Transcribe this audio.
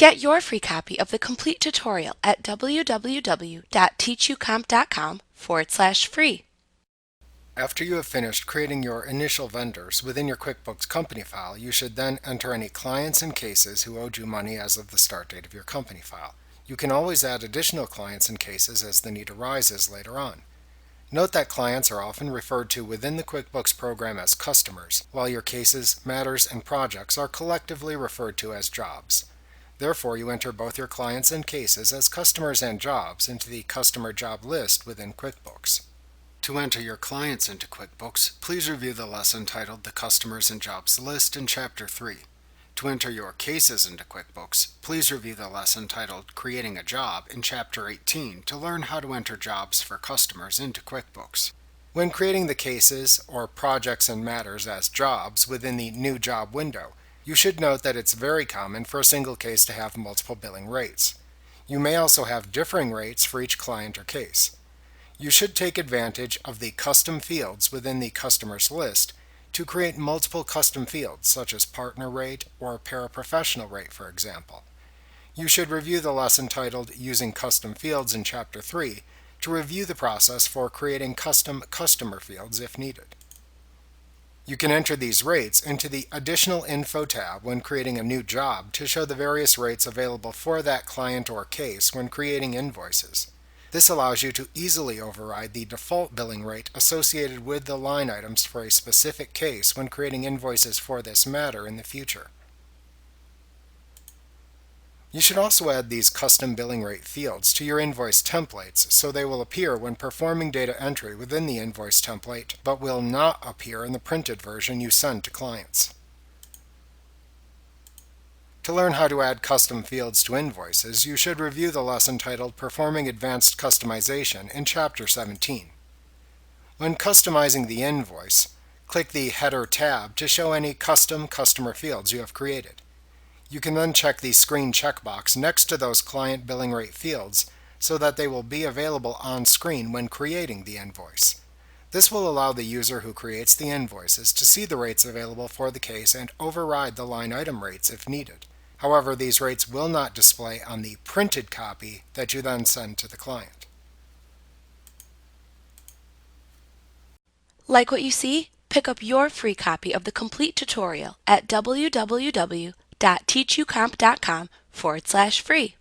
Get your free copy of the complete tutorial at www.teachucomp.com/free. After you have finished creating your initial vendors within your QuickBooks company file, you should then enter any clients and cases who owed you money as of the start date of your company file. You can always add additional clients and cases as the need arises later on. Note that clients are often referred to within the QuickBooks program as customers, while your cases, matters, and projects are collectively referred to as jobs. Therefore, you enter both your clients and cases as customers and jobs into the customer job list within QuickBooks. To enter your clients into QuickBooks, please review the lesson titled The Customers and Jobs List in Chapter 3. To enter your cases into QuickBooks, please review the lesson titled Creating a Job in Chapter 18 to learn how to enter jobs for customers into QuickBooks. When creating the cases or projects and matters as jobs within the New Job window, you should note that it's very common for a single case to have multiple billing rates. You may also have differing rates for each client or case. You should take advantage of the custom fields within the customers list to create multiple custom fields such as partner rate or paraprofessional rate, for example. You should review the lesson titled Using Custom Fields in Chapter 3 to review the process for creating custom customer fields if needed. You can enter these rates into the Additional Info tab when creating a new job to show the various rates available for that client or case when creating invoices. This allows you to easily override the default billing rate associated with the line items for a specific case when creating invoices for this matter in the future. You should also add these custom billing rate fields to your invoice templates so they will appear when performing data entry within the invoice template, but will not appear in the printed version you send to clients. To learn how to add custom fields to invoices, you should review the lesson titled Performing Advanced Customization in Chapter 17. When customizing the invoice, click the Header tab to show any custom customer fields you have created. You can then check the screen checkbox next to those client billing rate fields so that they will be available on screen when creating the invoice. This will allow the user who creates the invoices to see the rates available for the case and override the line item rates if needed. However, these rates will not display on the printed copy that you then send to the client. Like what you see? Pick up your free copy of the complete tutorial at www.teachucomp.com/free.